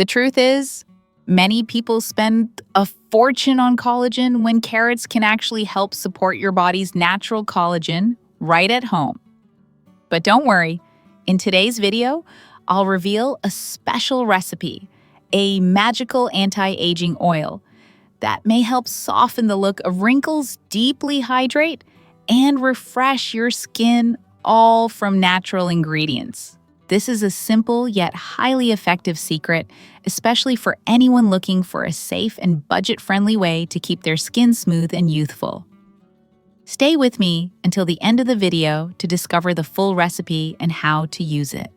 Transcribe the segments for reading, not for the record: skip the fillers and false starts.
The truth is, many people spend a fortune on collagen when carrots can actually help support your body's natural collagen right at home. But don't worry, in today's video, I'll reveal a special recipe, a magical anti-aging oil that may help soften the look of wrinkles, deeply hydrate, and refresh your skin, all from natural ingredients. This is a simple yet highly effective secret, especially for anyone looking for a safe and budget-friendly way to keep their skin smooth and youthful. Stay with me until the end of the video to discover the full recipe and how to use it.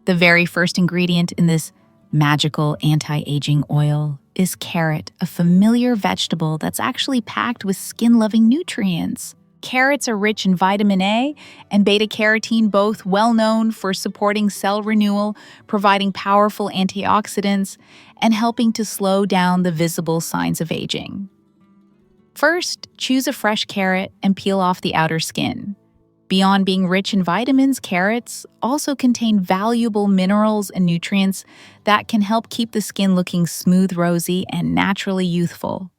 The very first ingredient in this magical anti-aging oil is carrot, a familiar vegetable that's actually packed with skin-loving nutrients. Carrots are rich in vitamin A and beta-carotene, both well known for supporting cell renewal, providing powerful antioxidants, and helping to slow down the visible signs of aging. First, choose a fresh carrot and peel off the outer skin. Beyond being rich in vitamins, carrots also contain valuable minerals and nutrients that can help keep the skin looking smooth, rosy, and naturally youthful.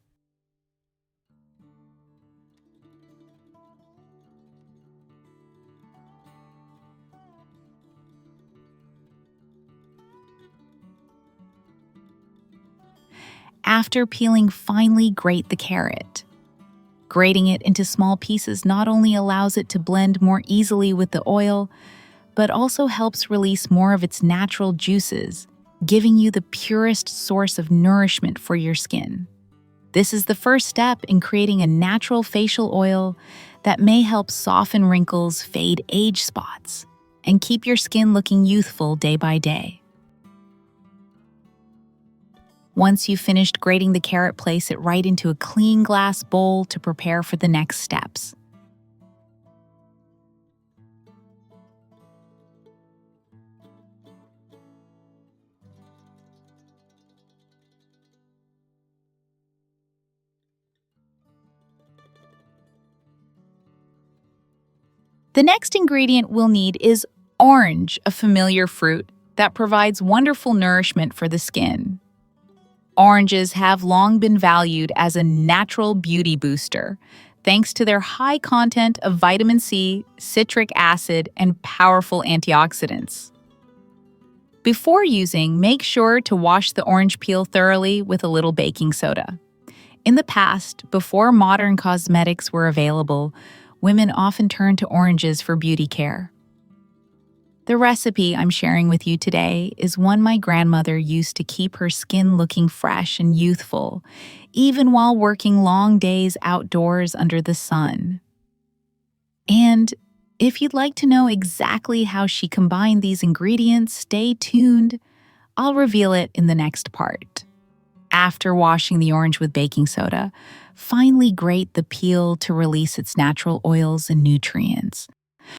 After peeling, finely grate the carrot. Grating it into small pieces not only allows it to blend more easily with the oil, but also helps release more of its natural juices, giving you the purest source of nourishment for your skin. This is the first step in creating a natural facial oil that may help soften wrinkles, fade age spots, and keep your skin looking youthful day by day. Once you've finished grating the carrot, place it right into a clean glass bowl to prepare for the next steps. The next ingredient we'll need is orange, a familiar fruit that provides wonderful nourishment for the skin. Oranges have long been valued as a natural beauty booster, thanks to their high content of vitamin C, citric acid, and powerful antioxidants. Before using, make sure to wash the orange peel thoroughly with a little baking soda. In the past, before modern cosmetics were available, women often turned to oranges for beauty care. The recipe I'm sharing with you today is one my grandmother used to keep her skin looking fresh and youthful, even while working long days outdoors under the sun. And if you'd like to know exactly how she combined these ingredients, stay tuned. I'll reveal it in the next part. After washing the orange with baking soda, finely grate the peel to release its natural oils and nutrients.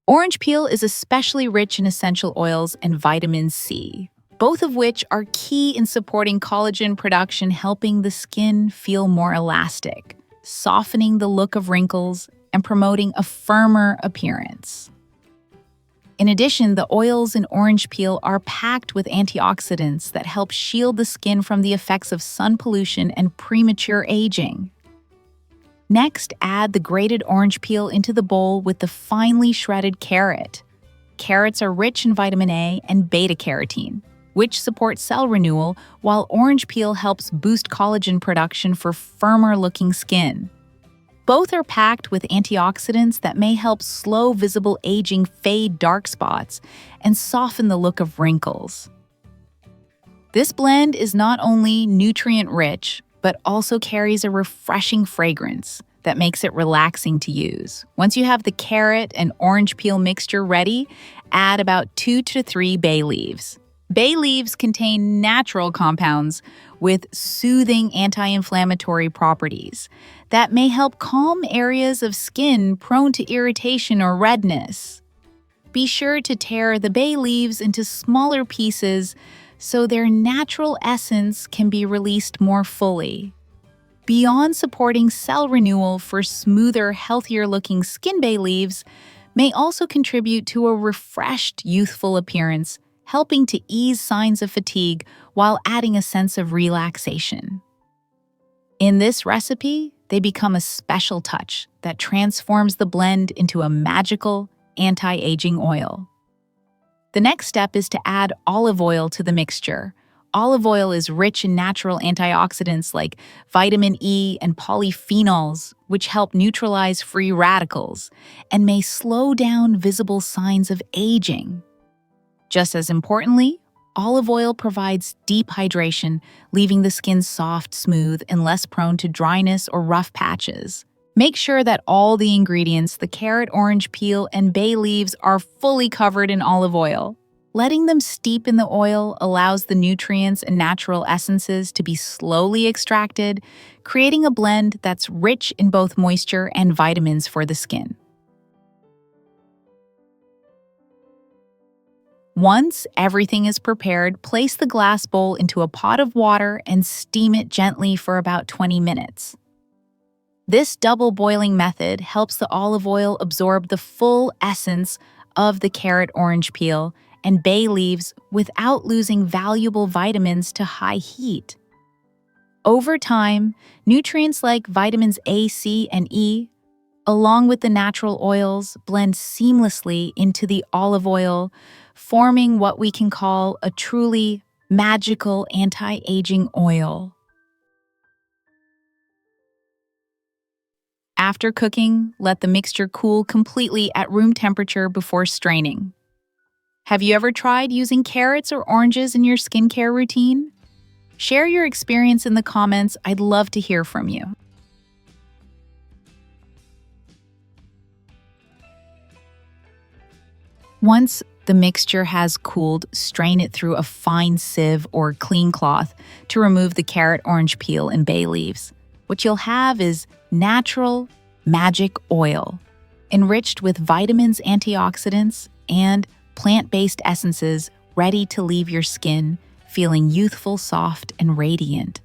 Orange peel is especially rich in essential oils and vitamin C, both of which are key in supporting collagen production, helping the skin feel more elastic, softening the look of wrinkles, and promoting a firmer appearance. In addition, the oils in orange peel are packed with antioxidants that help shield the skin from the effects of sun pollution and premature aging. Next, add the grated orange peel into the bowl with the finely shredded carrot. Carrots are rich in vitamin A and beta-carotene, which support cell renewal, while orange peel helps boost collagen production for firmer-looking skin. Both are packed with antioxidants that may help slow visible aging, fade dark spots, and soften the look of wrinkles. This blend is not only nutrient-rich, but also carries a refreshing fragrance that makes it relaxing to use. Once you have the carrot and orange peel mixture ready, add about 2 to 3 bay leaves. Bay leaves contain natural compounds with soothing anti-inflammatory properties that may help calm areas of skin prone to irritation or redness. Be sure to tear the bay leaves into smaller pieces so their natural essence can be released more fully. Beyond supporting cell renewal for smoother, healthier-looking skin, bay leaves may also contribute to a refreshed, youthful appearance, helping to ease signs of fatigue while adding a sense of relaxation. In this recipe, they become a special touch that transforms the blend into a magical, anti-aging oil. The next step is to add olive oil to the mixture. Olive oil is rich in natural antioxidants like vitamin E and polyphenols, which help neutralize free radicals and may slow down visible signs of aging. Just as importantly, olive oil provides deep hydration, leaving the skin soft, smooth, and less prone to dryness or rough patches. Make sure that all the ingredients, the carrot, orange peel, and bay leaves, are fully covered in olive oil. Letting them steep in the oil allows the nutrients and natural essences to be slowly extracted, creating a blend that's rich in both moisture and vitamins for the skin. Once everything is prepared, place the glass bowl into a pot of water and steam it gently for about 20 minutes. This double boiling method helps the olive oil absorb the full essence of the carrot, orange peel, and bay leaves without losing valuable vitamins to high heat. Over time, nutrients like vitamins A, C, and E, along with the natural oils, blend seamlessly into the olive oil, forming what we can call a truly magical anti-aging oil. After cooking, let the mixture cool completely at room temperature before straining. Have you ever tried using carrots or oranges in your skincare routine? Share your experience in the comments. I'd love to hear from you. Once the mixture has cooled, strain it through a fine sieve or clean cloth to remove the carrot, orange peel, and bay leaves. What you'll have is natural, magic oil, enriched with vitamins, antioxidants, and plant-based essences ready to leave your skin feeling youthful, soft, and radiant.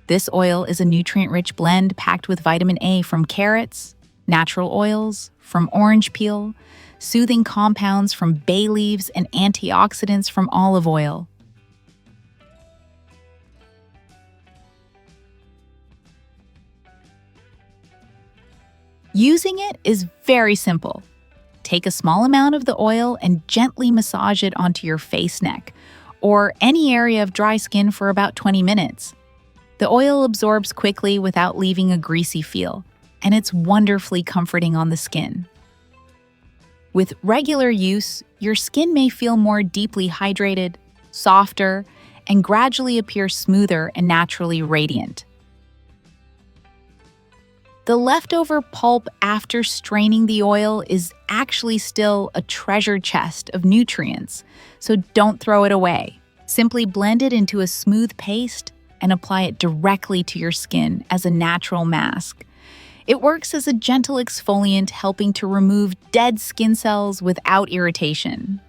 This oil is a nutrient-rich blend packed with vitamin A from carrots, natural oils from orange peel, soothing compounds from bay leaves, and antioxidants from olive oil. Using it is very simple. Take a small amount of the oil and gently massage it onto your face, neck, or any area of dry skin for about 20 minutes. The oil absorbs quickly without leaving a greasy feel, and it's wonderfully comforting on the skin. With regular use, your skin may feel more deeply hydrated, softer, and gradually appear smoother and naturally radiant. The leftover pulp after straining the oil is actually still a treasure chest of nutrients, so don't throw it away. Simply blend it into a smooth paste and apply it directly to your skin as a natural mask. It works as a gentle exfoliant, helping to remove dead skin cells without irritation.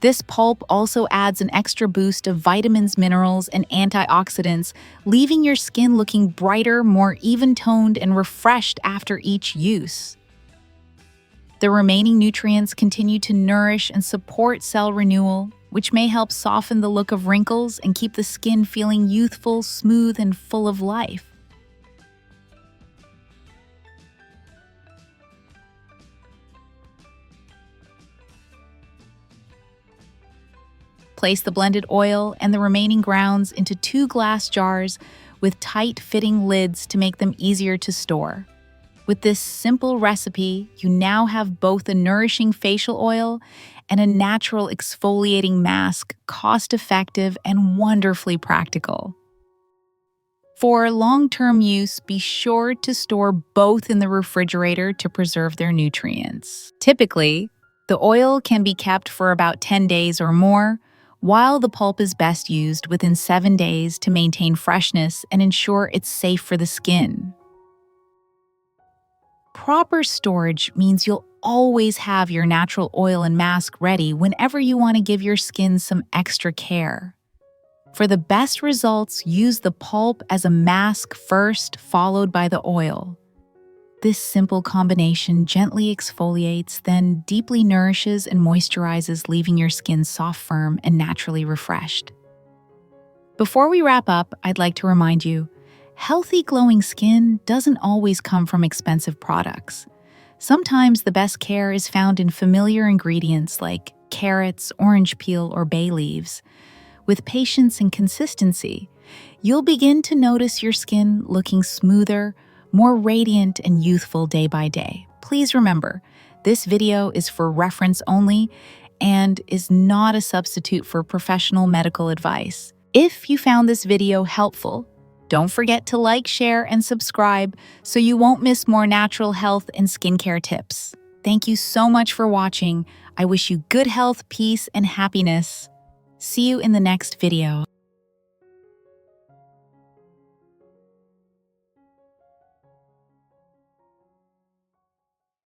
This pulp also adds an extra boost of vitamins, minerals, and antioxidants, leaving your skin looking brighter, more even-toned, and refreshed after each use. The remaining nutrients continue to nourish and support cell renewal, which may help soften the look of wrinkles and keep the skin feeling youthful, smooth, and full of life. Place the blended oil and the remaining grounds into 2 glass jars with tight-fitting lids to make them easier to store. With this simple recipe, you now have both a nourishing facial oil and a natural exfoliating mask, cost-effective and wonderfully practical. For long-term use, be sure to store both in the refrigerator to preserve their nutrients. Typically, the oil can be kept for about 10 days or more, while the pulp is best used within 7 days to maintain freshness and ensure it's safe for the skin. Proper storage means you'll always have your natural oil and mask ready whenever you want to give your skin some extra care. For the best results, use the pulp as a mask first, followed by the oil. This simple combination gently exfoliates, then deeply nourishes and moisturizes, leaving your skin soft, firm, and naturally refreshed. Before we wrap up, I'd like to remind you, healthy, glowing skin doesn't always come from expensive products. Sometimes the best care is found in familiar ingredients like carrots, orange peel, or bay leaves. With patience and consistency, you'll begin to notice your skin looking smoother, more radiant, and youthful day by day. Please remember, this video is for reference only and is not a substitute for professional medical advice. If you found this video helpful, don't forget to like, share, and subscribe so you won't miss more natural health and skincare tips. Thank you so much for watching. I wish you good health, peace, and happiness. See you in the next video.